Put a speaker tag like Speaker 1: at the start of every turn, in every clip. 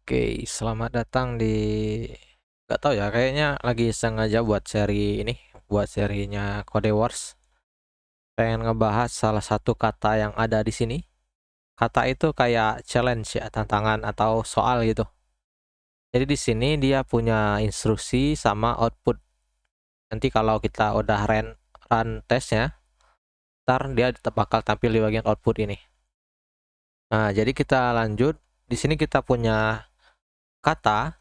Speaker 1: Oke, selamat datang di nggak tahu ya, kayaknya lagi sengaja buat seri ini, buat serinya Code Wars. Pengen ngebahas salah satu kata yang ada di sini. Kata itu kayak challenge ya, tantangan atau soal gitu. Jadi di sini dia punya instruksi sama output. Nanti kalau kita udah run tesnya, ntar dia bakal tampil di bagian output ini. Nah, jadi kita lanjut. Di sini kita punya kata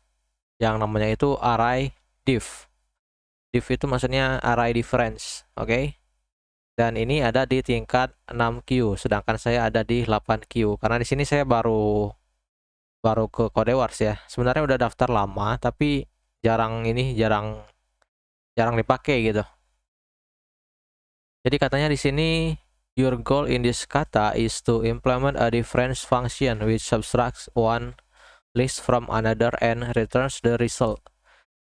Speaker 1: yang namanya itu array div. Div itu maksudnya array difference, oke? Dan ini ada di tingkat 6Q, sedangkan saya ada di 8Q. Karena di sini saya baru baru ke Code Wars ya. Sebenarnya udah daftar lama, tapi jarang jarang dipakai gitu. Jadi katanya di sini your goal in this kata is to implement a difference function which subtracts one list from another and returns the result.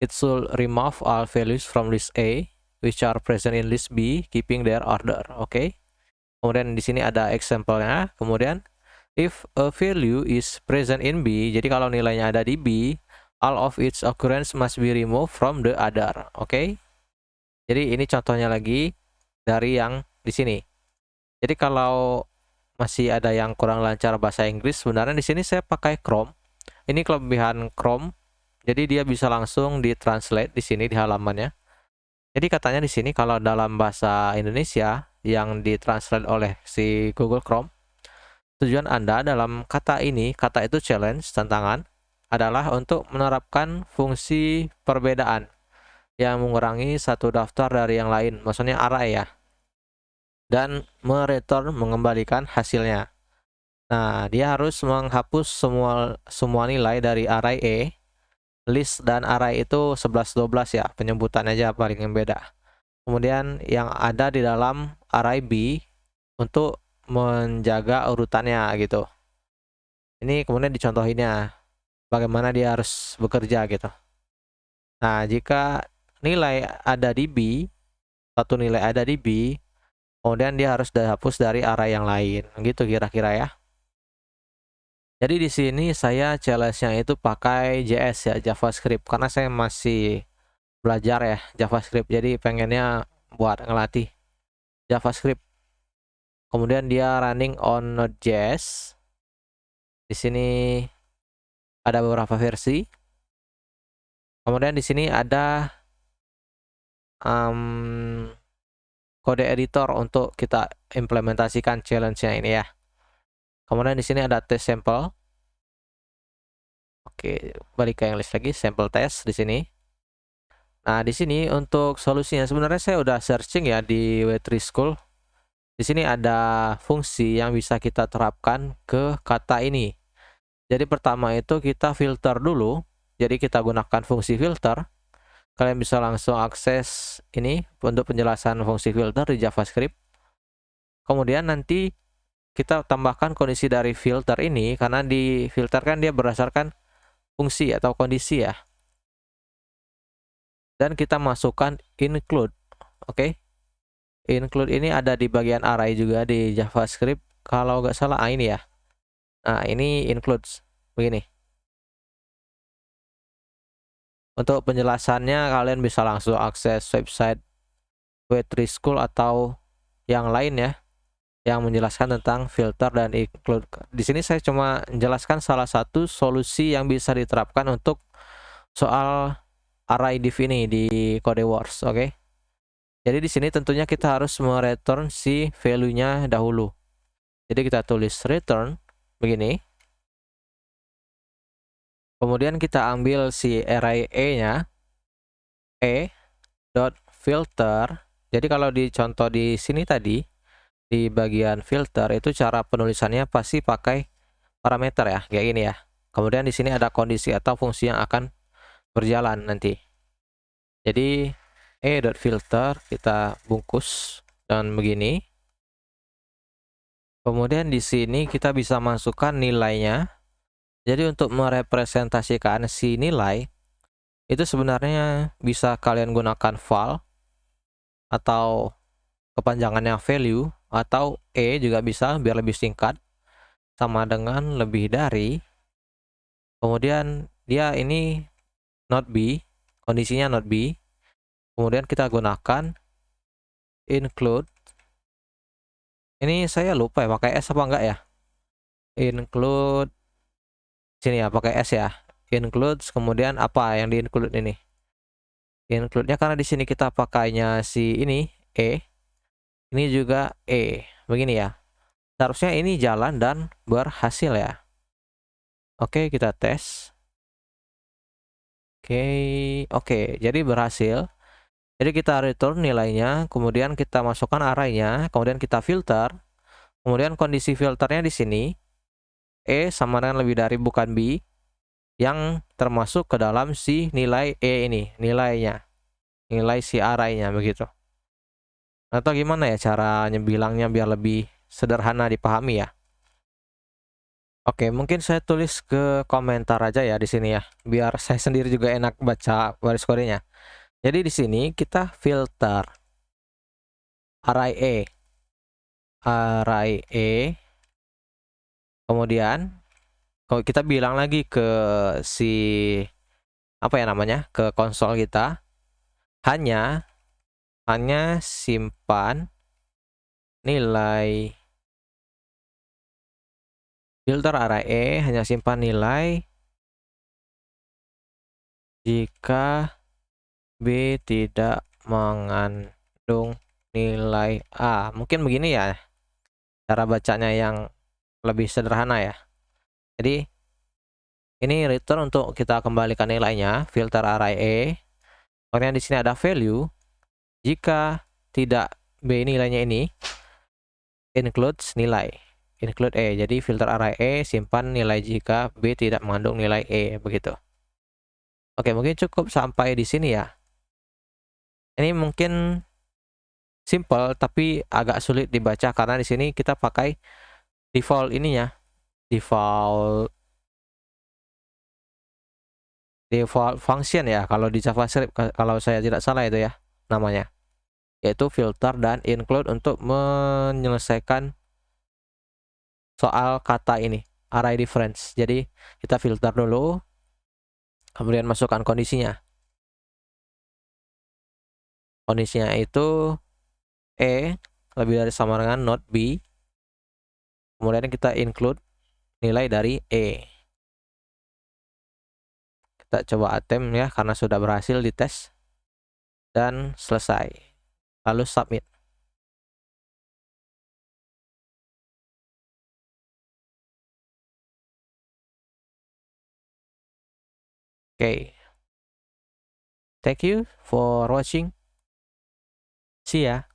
Speaker 1: It should remove all values from list A which are present in list B, keeping their order. Oke. Kemudian di sini ada example-nya. Kemudian if a value is present in B, jadi kalau nilainya ada di B, all of its occurrence must be removed from the other. Oke. Jadi ini contohnya lagi dari yang di sini. Jadi kalau masih ada yang kurang lancar bahasa Inggris, sebenarnya di sini saya pakai Chrome. Ini kelebihan Chrome. Jadi dia bisa langsung ditranslate di sini di halamannya. Jadi katanya di sini kalau dalam bahasa Indonesia yang ditranslate oleh si Google Chrome, tujuan Anda dalam kata ini, kata itu challenge, tantangan, adalah untuk menerapkan fungsi perbedaan yang mengurangi satu daftar dari yang lain, maksudnya array ya, dan mengembalikan hasilnya. Nah, dia harus menghapus semua nilai dari array E. List dan array itu 11-12 ya, penyebutan aja paling yang beda. Kemudian yang ada di dalam array B untuk menjaga urutannya gitu. Ini kemudian dicontohinnya bagaimana dia harus bekerja gitu. Nah, jika nilai ada di B, satu nilai ada di B, kemudian dia harus dihapus dari array yang lain. Gitu kira-kira ya. Jadi di sini saya challenge-nya itu pakai JS ya, JavaScript, karena saya masih belajar ya JavaScript. Jadi pengennya buat ngelatih JavaScript. Kemudian dia running on Node.js. Di sini ada beberapa versi. Kemudian di sini ada kode editor untuk kita implementasikan challenge-nya ini ya. Kemudian di sini ada test sample. Oke, balik ke English lagi, sample test di sini. Nah, di sini untuk solusinya sebenarnya saya udah searching ya di W3 School. Di sini ada fungsi yang bisa kita terapkan ke kata ini. Jadi pertama itu kita filter dulu. Jadi kita gunakan fungsi filter. Kalian bisa langsung akses ini untuk penjelasan fungsi filter di JavaScript. Kemudian nanti kita tambahkan kondisi dari filter ini, karena di filter kan dia berdasarkan fungsi atau kondisi ya. Dan kita masukkan include. Oke. Include ini ada di bagian array juga di JavaScript. Kalau nggak salah ini ya. Nah, ini includes begini. Untuk penjelasannya kalian bisa langsung akses website W3 School atau yang lain ya, yang menjelaskan tentang filter dan include. Di sini saya cuma menjelaskan salah satu solusi yang bisa diterapkan untuk soal array div ini di Code Wars, oke? Jadi di sini tentunya kita harus mereturn si value-nya dahulu. Jadi kita tulis return begini. Kemudian kita ambil si array E-nya, e.filter. Jadi kalau di contoh di sini tadi, di bagian filter itu cara penulisannya pasti pakai parameter ya, kayak gini ya. Kemudian di sini ada kondisi atau fungsi yang akan berjalan nanti. Jadi e.filter kita bungkus dan begini. Kemudian di sini kita bisa masukkan nilainya. Jadi untuk merepresentasikan si nilai itu sebenarnya bisa kalian gunakan val atau kepanjangannya value, atau e juga bisa biar lebih singkat, sama dengan lebih dari. kemudian dia ini not B, kondisinya not B, kemudian kita gunakan include, ini saya lupa ya pakai S apa enggak ya, include sini ya pakai S ya, includes, kemudian apa yang di include ini, include-nya karena di sini kita pakainya si ini juga begini ya, seharusnya ini jalan dan berhasil ya. Oke, kita tes. Oke, jadi berhasil. Jadi kita return nilainya, kemudian kita masukkan arraynya, kemudian kita filter, kemudian kondisi filternya di sini sama dengan lebih dari bukan B, yang termasuk ke dalam si nilai ini, nilainya, nilai si arraynya begitu. Atau gimana ya caranya bilangnya biar lebih sederhana dipahami ya? Oke, mungkin saya tulis ke komentar aja ya di sini ya, biar saya sendiri juga enak baca baris kodenya. Jadi di sini kita filter array E, kemudian kalau kita bilang lagi ke si apa ya namanya, ke konsol kita, hanya simpan nilai, filter array hanya simpan nilai jika B tidak mengandung nilai A. Mungkin begini ya cara bacanya yang lebih sederhana ya. Jadi ini return untuk kita kembalikan nilainya, filter array kemudian di sini ada value, jika tidak B nilainya ini, includes nilai, include jadi filter array simpan nilai jika B tidak mengandung nilai begitu. Oke, mungkin cukup sampai di sini ya. Ini mungkin simple tapi agak sulit dibaca karena di sini kita pakai default ininya, default function ya kalau di JavaScript, kalau saya tidak salah itu ya namanya, yaitu filter dan include untuk menyelesaikan soal kata ini, array difference. Jadi kita filter dulu, kemudian masukkan kondisinya. Kondisinya itu lebih dari sama dengan not B, kemudian kita include nilai dari Kita coba attempt ya karena sudah berhasil dites dan selesai, lalu submit. Thank you for watching. See ya.